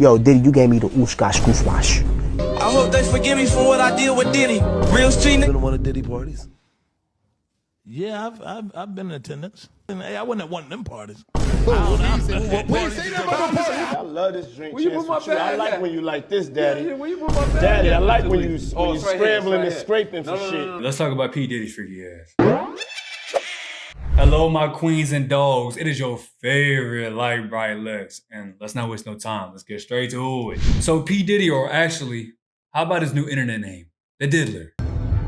Yo, Diddy, you gave me the ooshkash koofwash. I hope they forgive me for what I did with Diddy. Real street Been to one of Diddy parties? Yeah, I've been in attendance. And hey, I wasn't at one of them parties. I love this drink. Where you put my bag? I like when you like this, Daddy. Yeah, where you put my bag? Daddy, I like when you scrambling and scraping for shit. Let's talk about P. Diddy's freaky ass. Hello, my queens and dogs. It is your favorite light bright Lex, and let's not waste no time. Let's get straight to it. So P. Diddy, or actually, how about his new internet name, the Diddler?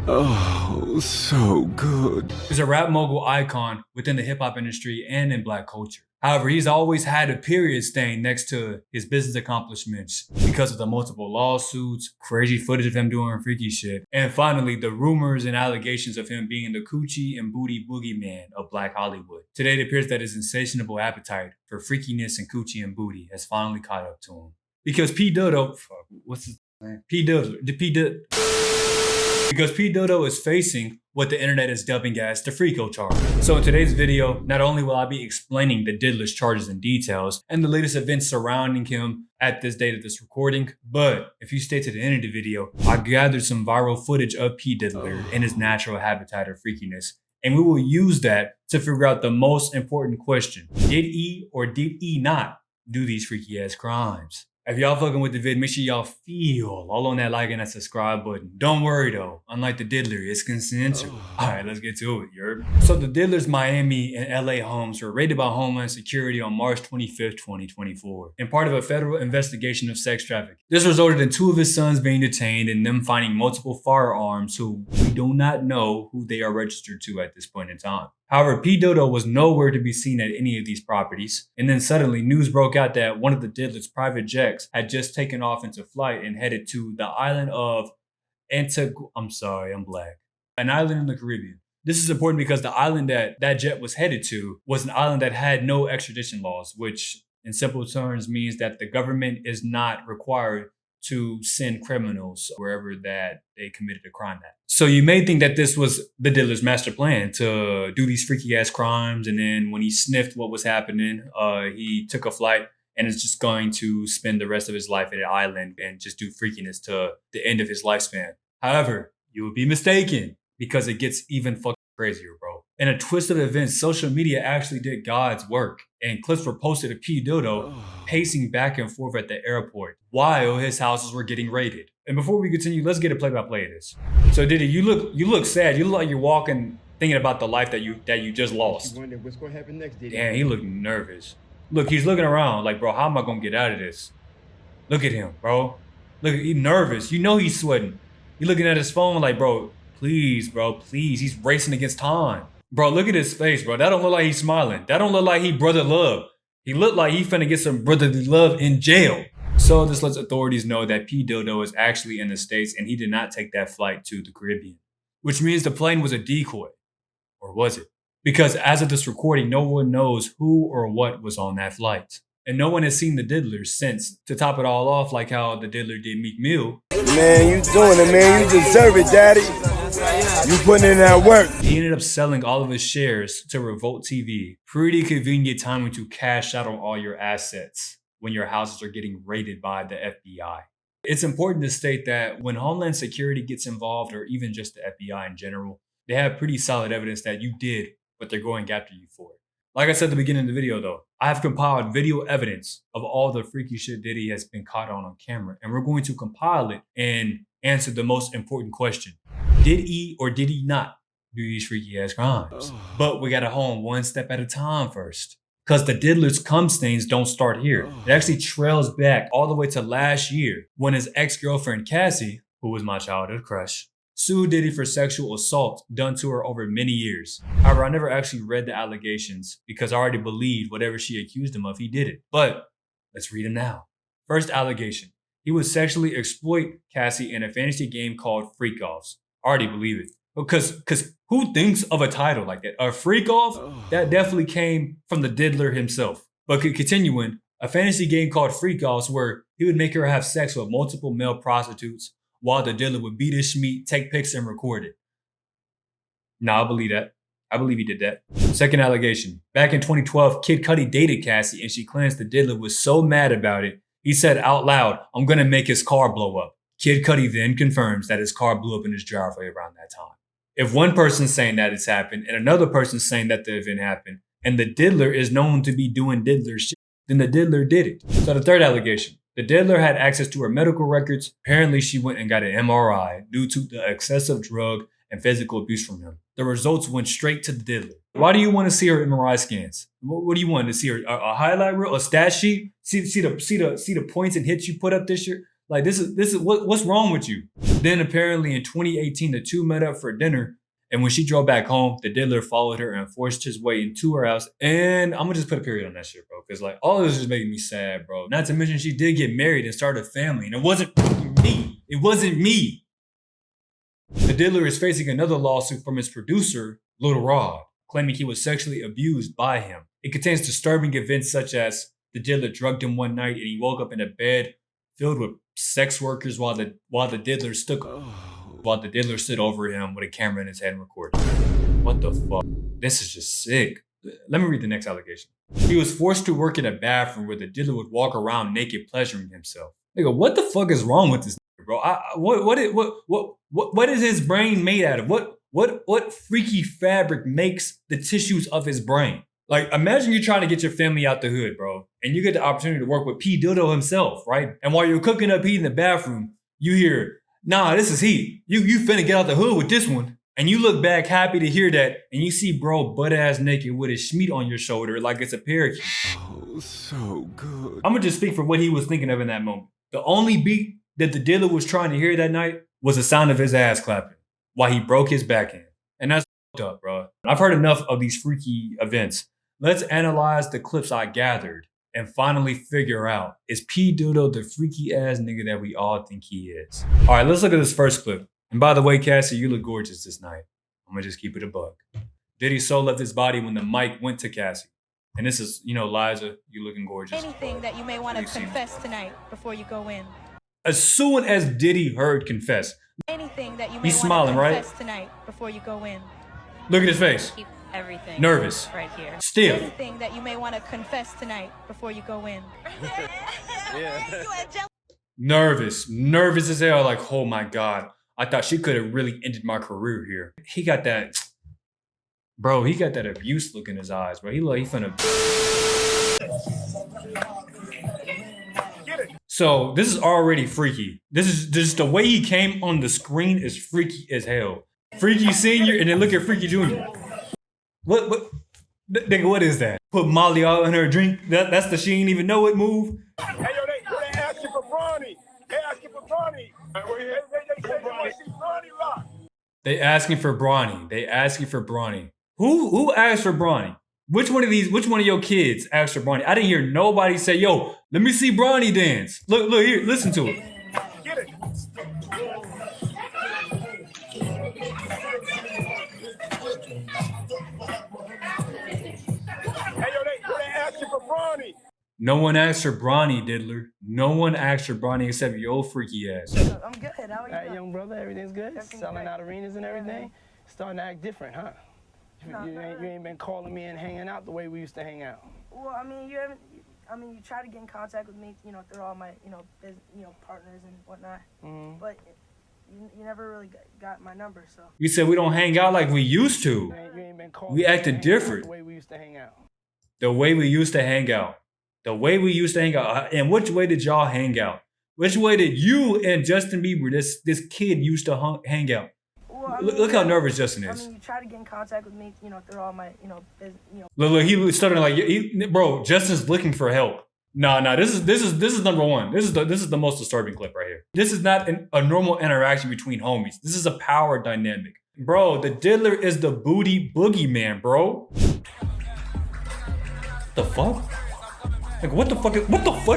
Oh, so good. He's a rap mogul icon within the hip hop industry and in black culture. However, he's always had a period stain next to his business accomplishments because of the multiple lawsuits, crazy footage of him doing freaky shit, and finally, the rumors and allegations of him being the coochie and booty boogeyman of black Hollywood. Today, it appears that his insatiable appetite for freakiness and coochie and booty has finally caught up to him. Because P. Dodo, what's his name? Because P. Dodo is facing what the internet is dubbing as the Freako charge. So in today's video, not only will I be explaining the Diddler's charges and details and the latest events surrounding him at this date of this recording, but if you stay to the end of the video, I gathered some viral footage of P. Diddler in his natural habitat of freakiness, and we will use that to figure out the most important question. Did he or did he not do these freaky ass crimes? If y'all fucking with the vid, make sure y'all feel all on that like and that subscribe button. Don't worry though, unlike the Diddler, it's consensual. Alright, let's get to it, yerb. So the Diddler's Miami and LA homes were raided by Homeland Security on March 25th, 2024, in part of a federal investigation of sex trafficking. This resulted in 2 of his sons being detained and them finding multiple firearms who we do not know who they are registered to at this point in time. However, P. Dodo was nowhere to be seen at any of these properties, and then suddenly news broke out that one of the Diddler's private jets had just taken off into flight and headed to the island of I'm black. An island in the Caribbean. This is important because the island that jet was headed to was an island that had no extradition laws, which in simple terms means that the government is not required to send criminals wherever that they committed a crime at. So you may think that this was the Diddler's master plan to do these freaky ass crimes, and then when he sniffed what was happening, he took a flight and is just going to spend the rest of his life at an island and just do freakiness to the end of his lifespan. However, you would be mistaken because it gets even fucking crazier, bro. In a twist of events, social media actually did God's work, and clips were posted of P. Dodo pacing back and forth at the airport while his houses were getting raided. And before we continue, let's get a play-by-play of this. So Diddy, you look sad. You look like you're walking, thinking about the life that you just lost. Wonder what's gonna happen next, Diddy. Damn, he looked nervous. Look, he's looking around like, bro, how am I gonna get out of this? Look at him, bro. Look, he's nervous. You know he's sweating. He's looking at his phone like, bro, please, bro, please. He's racing against time. Bro, look at his face, bro. That don't look like he's smiling. That don't look like he brother love. He looked like he finna get some brotherly love in jail. So this lets authorities know that P. Dodo is actually in the States and he did not take that flight to the Caribbean, which means the plane was a decoy. Or was it? Because as of this recording, no one knows who or what was on that flight. And no one has seen the Diddler since. To top it all off, like how the Diddler did Meek Mill. Man, you doing it, man. You deserve it, Daddy. You putting in that work. He ended up selling all of his shares to Revolt TV. Pretty convenient timing to cash out on all your assets when your houses are getting raided by the FBI. It's important to state that when Homeland Security gets involved, or even just the FBI in general, they have pretty solid evidence that you did what they're going after you for. Like I said at the beginning of the video though, I have compiled video evidence of all the freaky shit Diddy has been caught on camera, and we're going to compile it and answer the most important question. Did he or did he not do these freaky ass crimes? But we gotta hone one step at a time first. Because the Diddler's cum stains don't start here. It actually trails back all the way to last year when his ex-girlfriend Cassie, who was my childhood crush, sued Diddy for sexual assault done to her over many years. However, I never actually read the allegations because I already believed whatever she accused him of, he did it. But let's read them now. First allegation. He would sexually exploit Cassie in a fantasy game called Freak Offs. I already believe it. Because who thinks of a title like that? A freak off? That definitely came from the Diddler himself. But continuing, a fantasy game called Freak Offs where he would make her have sex with multiple male prostitutes while the Diddler would beat his schmeat, take pics, and record it. Nah, I believe that. I believe he did that. Second allegation. Back in 2012, Kid Cudi dated Cassie and she claims the Diddler was so mad about it, He said out loud, "I'm gonna make his car blow up." Kid Cudi then confirms that his car blew up in his driveway around that time. If one person's saying that it's happened and another person's saying that the event happened, and the diddler is known to be doing diddler shit, then the diddler did it. So the third allegation, the diddler had access to her medical records. Apparently she went and got an MRI due to the excessive drug and physical abuse from him. The results went straight to the diddler. Why do you want to see her MRI scans? What do you want to see her? A highlight reel, a stat sheet? See the points and hits you put up this year? Like this is what's wrong with you? Then apparently in 2018, the two met up for dinner. And when she drove back home, the diddler followed her and forced his way into her house. And I'm gonna just put a period on that shit, bro. Cause like all of this is making me sad, bro. Not to mention she did get married and start a family. And it wasn't me. It wasn't me. The diddler is facing another lawsuit from his producer, Lil Rod, claiming he was sexually abused by him. It contains disturbing events such as the diddler drugged him one night and he woke up in a bed filled with sex workers while the diddler stood over him with a camera in his head and recorded. What the fuck? This is just sick. Let me read the next allegation. He was forced to work in a bathroom where the diddler would walk around naked, pleasuring himself. Nigga, what the fuck is wrong with this nigga, bro? What is his brain made out of? What freaky fabric makes the tissues of his brain? Like, imagine you're trying to get your family out the hood, bro, and you get the opportunity to work with P. Dildo himself, right? And while you're cooking up heat in the bathroom, you hear, "Nah, this is heat. You finna get out the hood with this one." And you look back happy to hear that, and you see bro butt-ass naked with his schmeat on your shoulder like it's a parakeet. Oh, so good. I'm gonna just speak for what he was thinking of in that moment. The only beat that the dealer was trying to hear that night was the sound of his ass clapping while he broke his backhand. And that's fucked up, bro. I've heard enough of these freaky events. Let's analyze the clips I gathered and finally figure out, is P. Dildo the freaky ass nigga that we all think he is? All right, let's look at this first clip. And by the way, Cassie, you look gorgeous this night. I'm gonna just keep it a buck. Diddy's soul left his body when the mic went to Cassie. And this is, Liza, you looking gorgeous. Anything that you may want to confess tonight before you go in. As soon as Diddy heard confess, Anything that you may he's want smiling, to right? confess tonight before you go in. Look at his face. Keep everything Nervous. right here. Stiff. Anything that you may want to confess tonight before you go in. Nervous as hell. Like, oh my God, I thought she could have really ended my career here. He got that, bro. He got that abuse look in his eyes, bro. He finna. So this is already freaky. This is just the way he came on the screen is freaky as hell. Freaky Senior, and then look at Freaky Junior. What? Nigga, what is that? Put Molly all in her drink. That's the she ain't even know it move. Hey, yo, they asking for Bronny. They asking for Bronny. They say they want to see Bronny rock. They asking for Bronny. Who asked for Bronny? Which one of your kids asked for Bronny? I didn't hear nobody say, "Yo, let me see Bronny dance." Look here, listen to it. Get it. Hey, yo, they asking for Bronny. No one asked for Bronny, Diddler. No one asked for Bronny except your old freaky ass. I'm good. How are you? Hey, young brother, everything's good? Selling out arenas and everything? Starting to act different, huh? You ain't been calling me and hanging out the way we used to hang out. Well, I mean, you try to get in contact with me, through all my, partners and whatnot. Mm-hmm. But you never really got my number, so. You said we don't hang out like we used to. You ain't been calling we acted different. The way we used to hang out. The way we used to hang out. The way we used to hang out. And which way did y'all hang out? Which way did you and Justin Bieber, this kid, used to hang out? Well, look how nervous Justin is. You try to get in contact with me, through all my, Look, he was stuttering like, bro, Justin's looking for help. Nah, this is number one. This is the most disturbing clip right here. This is not a normal interaction between homies. This is a power dynamic. Bro, the diddler is the booty boogeyman, bro. The fuck? Like, what the fuck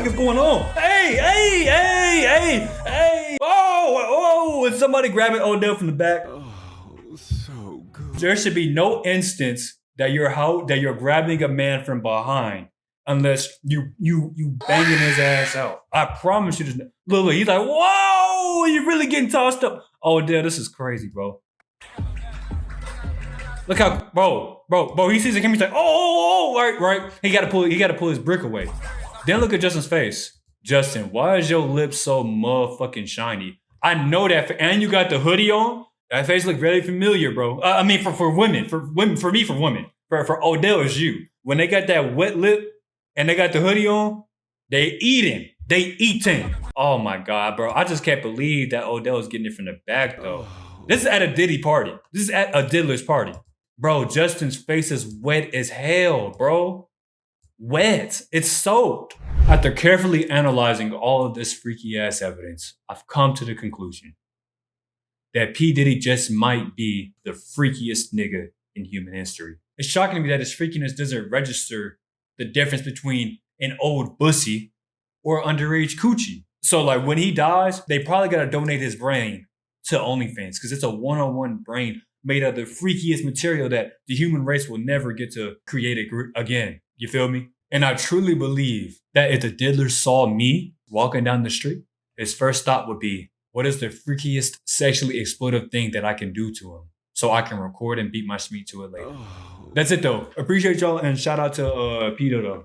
is going on? Hey! Whoa! Is somebody grabbing Odell from the back? Oh, so good. There should be no instance that you're grabbing a man from behind unless you banging his ass out. I promise you this. Look, he's like, whoa! You're really getting tossed up. Odell, this is crazy, bro. Look how, bro, he sees the camera, he's like, right. He gotta pull his brick away. Then look at Justin's face. Justin, why is your lips so motherfucking shiny? I know that, and you got the hoodie on. That face look very familiar, bro. I mean, for women, for women, for me, for women. For Odell, is you. When they got that wet lip and they got the hoodie on, they eating. They eating. Oh my God, bro. I just can't believe that Odell is getting it from the back, though. This is at a Diddy party. This is at a Diddler's party. Bro, Justin's face is wet as hell, bro. Wet. It's soaked. After carefully analyzing all of this freaky ass evidence, I've come to the conclusion that P. Diddy just might be the freakiest nigga in human history. It's shocking to me that his freakiness doesn't register the difference between an old bussy or underage coochie. So like when he dies, they probably gotta donate his brain to OnlyFans because it's a one-on-one brain made of the freakiest material that the human race will never get to create again. You feel me? And I truly believe that if the diddler saw me walking down the street, his first thought would be, what is the freakiest sexually exploitive thing that I can do to him so I can record and beat my meat to it later? That's it though. Appreciate y'all and shout out to Peter though.